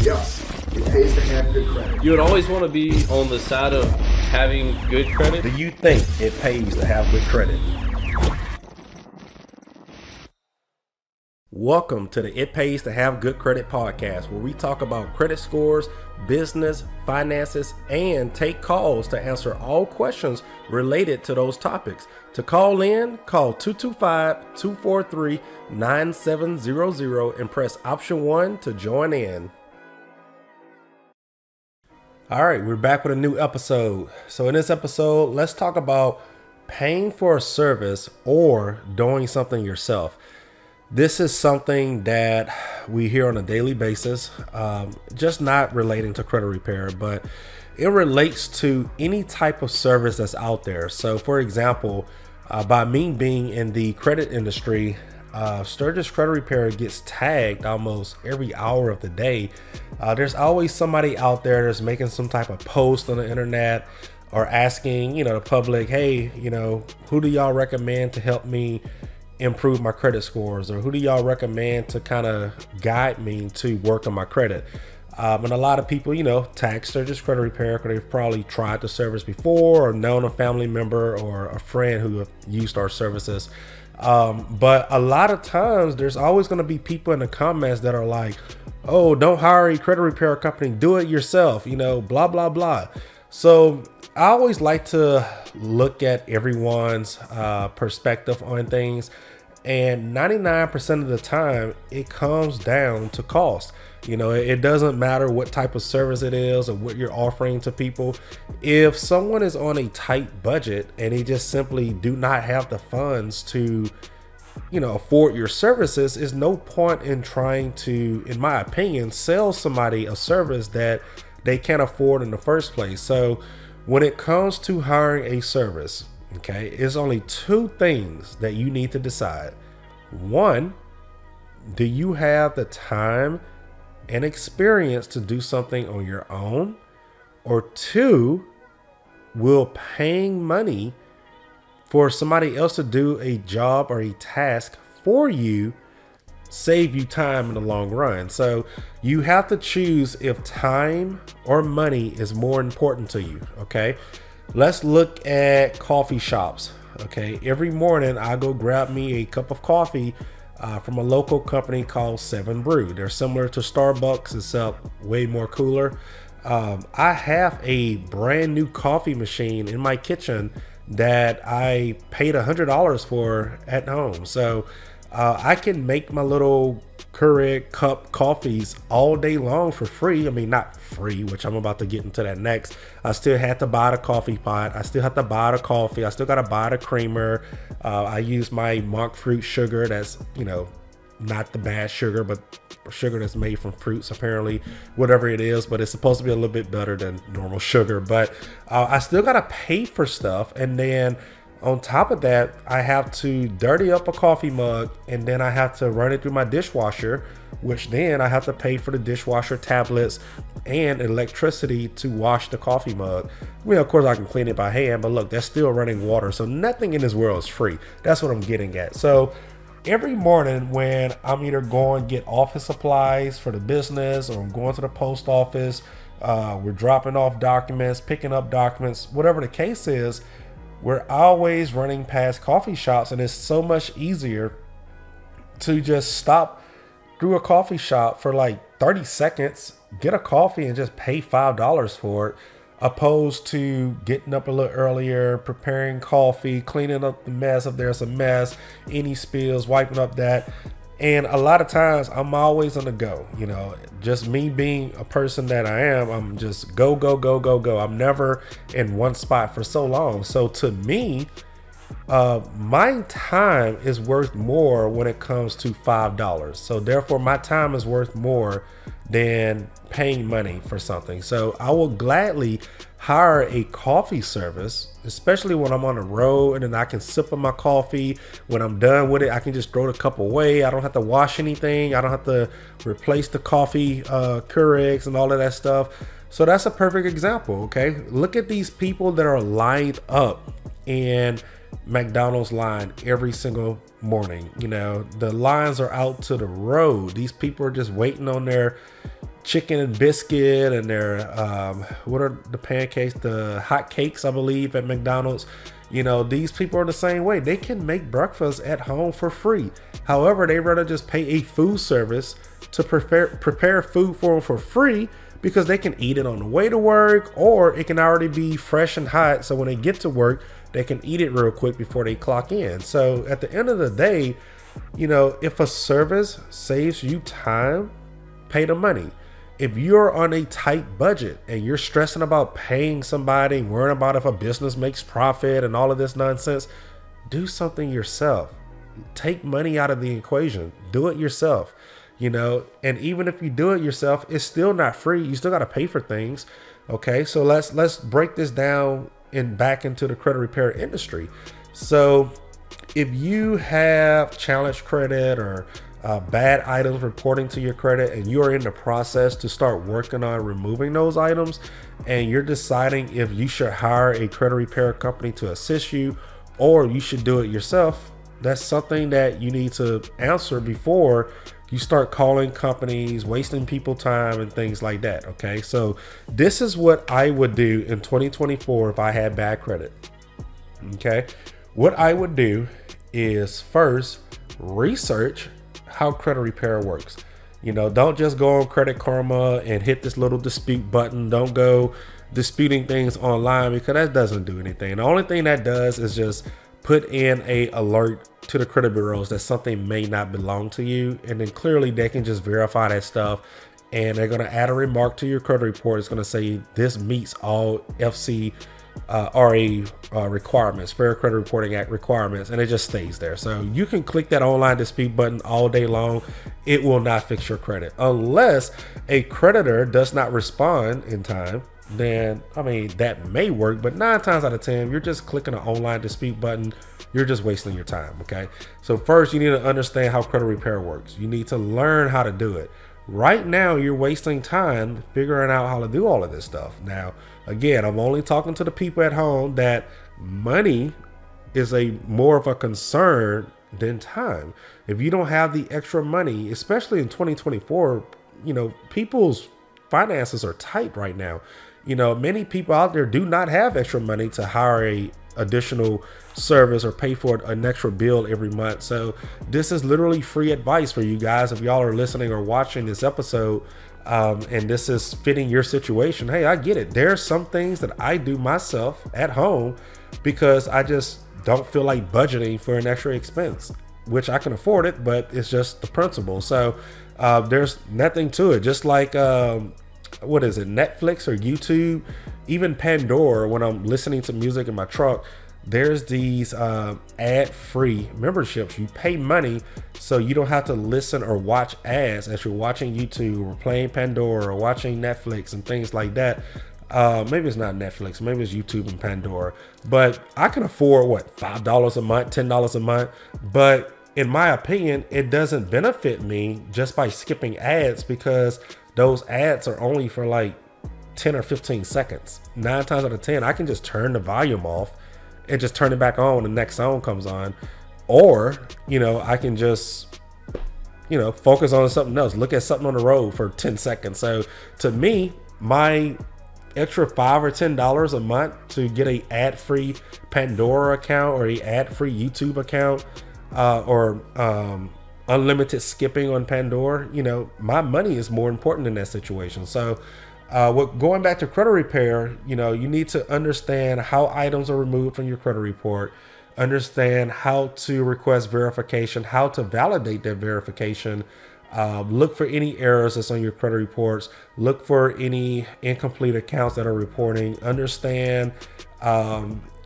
Yes, it pays to have good credit. You would always want to be on the side of having good credit. Do you think it pays to have good credit? Welcome to the It Pays to Have Good Credit podcast, where we talk about credit scores, business, finances, and take calls to answer all questions related to those topics. To call in, call 225-243-9700 and press option 1 to join in. All right, we're back with a new episode. So in this episode, let's talk about paying for a service or doing something yourself. This is something that we hear on a daily basis, just not relating to credit repair, but it relates to any type of service that's out there. So for example, by me being in the credit industry, Sturgis Credit Repair gets tagged almost every hour of the day. There's always somebody out there that's making some type of post on the internet or asking, the public, hey, who do y'all recommend to help me improve my credit scores, or who do y'all recommend to kind of guide me to work on my credit? And a lot of people, tag Sturgis Credit Repair because they've probably tried the service before or known a family member or a friend who have used our services. But a lot of times there's always going to be people in the comments that are like, oh, don't hire a credit repair company, do it yourself, blah, blah, blah. So I always like to look at everyone's perspective on things. And 99% of the time, it comes down to cost. It doesn't matter what type of service it is or what you're offering to people. If someone is on a tight budget and they just simply do not have the funds to, afford your services, there's no point in trying to, in my opinion, sell somebody a service that they can't afford in the first place. So when it comes to hiring a service, okay, it's only two things that you need to decide. One, do you have the time and experience to do something on your own? Or two, will paying money for somebody else to do a job or a task for you save you time in the long run? So you have to choose if time or money is more important to you. Okay, let's look at coffee shops. Okay, every morning I go grab me a cup of coffee from a local company called 7 Brew. They're similar to Starbucks, except way more cooler. I have a brand new coffee machine in my kitchen that I paid $100 for at home. So I can make my little Keurig cup coffees all day long for free. I mean, not free, which I'm about to get into that next. I still had to buy the coffee pot. I still have to buy the coffee. I still got to buy the creamer. I use my monk fruit sugar. That's, not the bad sugar, but sugar that's made from fruits, apparently, whatever it is, but it's supposed to be a little bit better than normal sugar. But I still got to pay for stuff. And then on top of that, I have to dirty up a coffee mug, and then I have to run it through my dishwasher, which then I have to pay for the dishwasher tablets and electricity to wash the coffee mug. I mean, of course, I can clean it by hand, but look, that's still running water. So nothing in this world is free. That's what I'm getting at. So every morning when I'm either going to get office supplies for the business, or I'm going to the post office, we're dropping off documents, picking up documents, whatever the case is, we're always running past coffee shops, and it's so much easier to just stop through a coffee shop for like 30 seconds, get a coffee and just pay $5 for it, opposed to getting up a little earlier, preparing coffee, cleaning up the mess if there's a mess, any spills, wiping up that. And a lot of times I'm always on the go, just me being a person that I am, I'm just go, go, go, go, go. I'm never in one spot for so long. So to me, my time is worth more when it comes to $5. So therefore my time is worth more than paying money for something. So I will gladly hire a coffee service, especially when I'm on the road, and then I can sip on my coffee. When I'm done with it, I can just throw the cup away. I don't have to wash anything. I don't have to replace the coffee Keurigs and all of that stuff. So that's a perfect example. Okay, look at these people that are lined up in McDonald's line every single morning. The lines are out to the road. These people are just waiting on their chicken and biscuit and their what are the pancakes, the hot cakes, I believe, at McDonald's. You know, these people are the same way. They can make breakfast at home for free. However, they rather just pay a food service to prepare food for them for free, because they can eat it on the way to work, or it can already be fresh and hot. So when they get to work, they can eat it real quick before they clock in. So at the end of the day, you know, if a service saves you time, pay the money. If you're on a tight budget and you're stressing about paying somebody, worrying about if a business makes profit and all of this nonsense, do something yourself. Take money out of the equation. Do it yourself. You know, and even if you do it yourself, it's still not free. You still got to pay for things. Okay, so let's break this down and back into the credit repair industry. So if you have challenge credit or bad items reporting to your credit, and you're in the process to start working on removing those items, and you're deciding if you should hire a credit repair company to assist you or you should do it yourself, that's something that you need to answer before you start calling companies, wasting people time and things like that. Okay, so this is what I would do in 2024 if I had bad credit. Okay, what I would do is first research how credit repair works. You know, don't just go on Credit Karma and hit this little dispute button. Don't go disputing things online, because that doesn't do anything. The only thing that does is just put in a alert to the credit bureaus that something may not belong to you, and then clearly they can just verify that stuff, and they're going to add a remark to your credit report. It's going to say this meets all FCRA requirements, Fair Credit Reporting Act requirements, and it just stays there. So you can click that online dispute button all day long. It will not fix your credit unless a creditor does not respond in time. Then, I mean, that may work, but 9 times out of 10, you're just clicking an online dispute button. You're just wasting your time. Okay, so first you need to understand how credit repair works. You need to learn how to do it. Right now you're wasting time figuring out how to do all of this stuff. Now, again, I'm only talking to the people at home that money is a more of a concern than time. If you don't have the extra money, especially in 2024, you know, people's finances are tight right now. You know, many people out there do not have extra money to hire a additional service or pay for an extra bill every month. So this is literally free advice for you guys. If y'all are listening or watching this episode, and this is fitting your situation, hey, I get it. There's some things that I do myself at home because I just don't feel like budgeting for an extra expense, which I can afford it, but it's just the principle. So there's nothing to it. Just like what is it, Netflix or YouTube, even Pandora. When I'm listening to music in my truck, there's these ad-free memberships. You pay money so you don't have to listen or watch ads as you're watching YouTube or playing Pandora or watching Netflix and things like that. Maybe it's not Netflix, maybe it's YouTube and Pandora, but I can afford what, $5 a month, $10 a month. But in my opinion, it doesn't benefit me just by skipping ads, because those ads are only for like 10 or 15 seconds. 9 times out of 10, I can just turn the volume off and just turn it back on when the next song comes on. Or, you know, I can just, you know, focus on something else, look at something on the road for 10 seconds. So to me, my extra $5 or $10 a month to get a ad-free Pandora account or a ad-free YouTube account, or unlimited skipping on Pandora, you know, my money is more important in that situation. So going back to credit repair, you know, you need to understand how items are removed from your credit report, understand how to request verification, how to validate that verification, look for any errors that's on your credit reports, look for any incomplete accounts that are reporting, understand,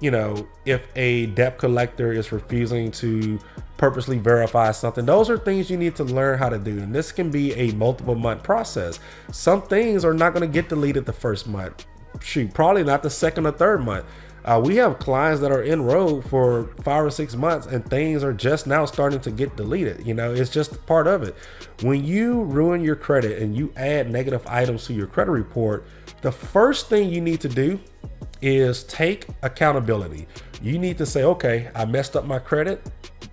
you know, if a debt collector is refusing to purposely verify something. Those are things you need to learn how to do. And this can be a multiple month process. Some things are not going to get deleted the first month. Shoot, probably not the second or third month. We have clients that are enrolled for 5 or 6 months and things are just now starting to get deleted. You know, it's just part of it. When you ruin your credit and you add negative items to your credit report, the first thing you need to do is take accountability. You need to say, okay, I messed up my credit.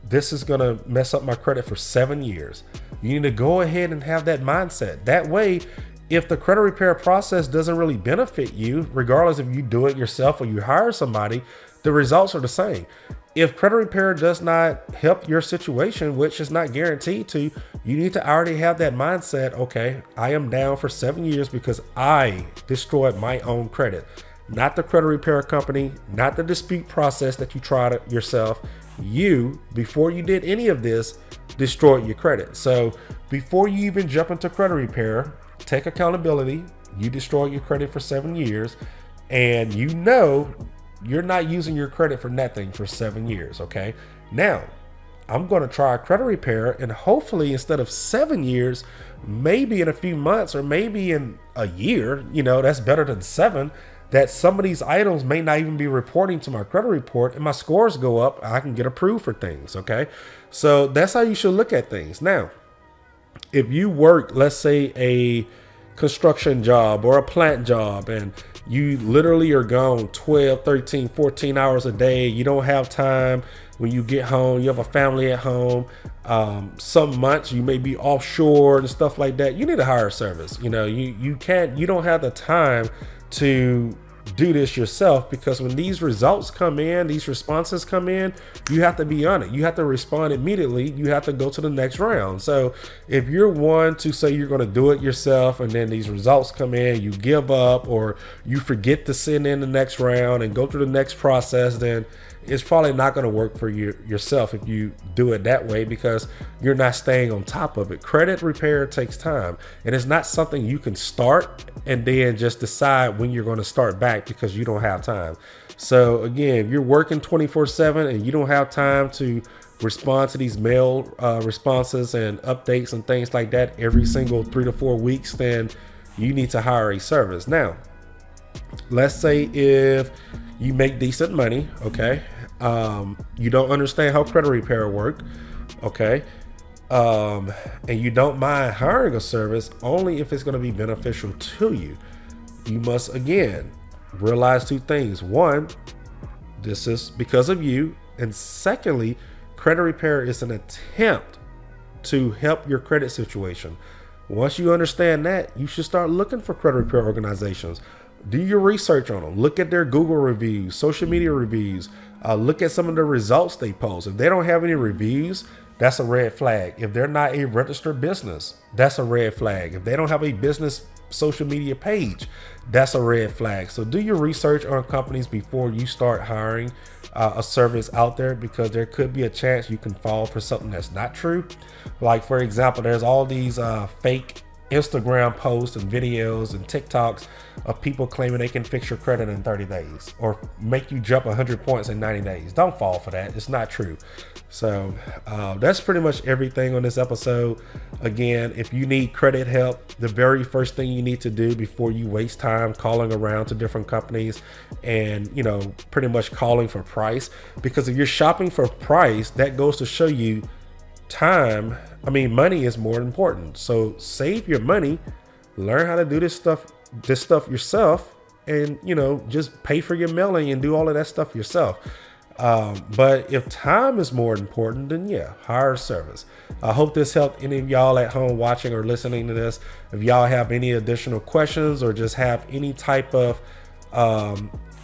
This is going to mess up my credit for 7 years. You need to go ahead and have that mindset. That way, if the credit repair process doesn't really benefit you, regardless if you do it yourself or you hire somebody, the results are the same. If credit repair does not help your situation, which is not guaranteed to, you need to already have that mindset. Okay, I am down for 7 years because I destroyed my own credit, not the credit repair company, not the dispute process that you tried it yourself. You, before you did any of this, destroyed your credit. So before you even jump into credit repair, take accountability. You destroyed your credit for 7 years, and you know you're not using your credit for nothing for 7 years. Okay, now I'm going to try credit repair, and hopefully instead of 7 years, maybe in a few months or maybe in a year, that's better than 7, that some of these items may not even be reporting to my credit report and my scores go up. I can get approved for things. Okay, so that's how you should look at things. Now, if you work, let's say a construction job or a plant job, and you literally are gone 12, 13, 14 hours a day, you don't have time when you get home, you have a family at home, some months you may be offshore and stuff like that, you need a hire service. You don't have the time to do this yourself, because when these results come in, these responses come in, you have to be on it. You have to respond immediately. You have to go to the next round. So if you're one to say you're going to do it yourself and then these results come in, you give up or you forget to send in the next round and go through the next process, then it's probably not going to work for you yourself if you do it that way, because you're not staying on top of it. Credit repair takes time, and it's not something you can start and then just decide when you're going to start back because you don't have time. So again, if you're working 24/7 and you don't have time to respond to these mail responses and updates and things like that every single 3 to 4 weeks, then you need to hire a service. Now, let's say if you make decent money, okay, you don't understand how credit repair work, okay, and you don't mind hiring a service only if it's going to be beneficial to you. You must, again, realize 2 things. One, this is because of you, and secondly, credit repair is an attempt to help your credit situation. Once you understand that, you should start looking for credit repair organizations. Do your research on them. Look at their Google reviews, social media reviews. Look at some of the results they post. If they don't have any reviews, that's a red flag. If they're not a registered business, that's a red flag. If they don't have a business social media page, that's a red flag. So do your research on companies before you start hiring a service out there, because there could be a chance you can fall for something that's not true. Like, for example, there's all these fake Instagram posts and videos and TikToks of people claiming they can fix your credit in 30 days or make you jump 100 points in 90 days. Don't fall for that. It's not true. So that's pretty much everything on this episode. Again, if you need credit help, the very first thing you need to do before you waste time calling around to different companies and, pretty much calling for price, because if you're shopping for price, that goes to show you money is more important. So save your money, learn how to do this stuff yourself, and just pay for your mailing and do all of that stuff yourself. But if time is more important, then hire a service. I hope this helped any of y'all at home watching or listening to this. If y'all have any additional questions or just have any type of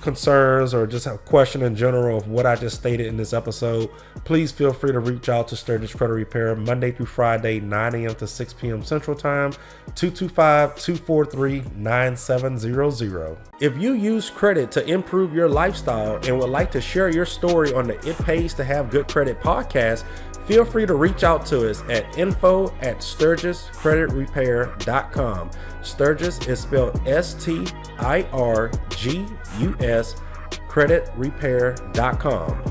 concerns or just a question in general of what I just stated in this episode, please feel free to reach out to Sturgis Credit Repair Monday through Friday, 9 a.m. to 6 p.m. Central Time, 225-243-9700. If you use credit to improve your lifestyle and would like to share your story on the It Pays to Have Good Credit podcast, feel free to reach out to us at info@SturgisCreditRepair.com. Sturgis is spelled STIRGUS, creditrepair.com.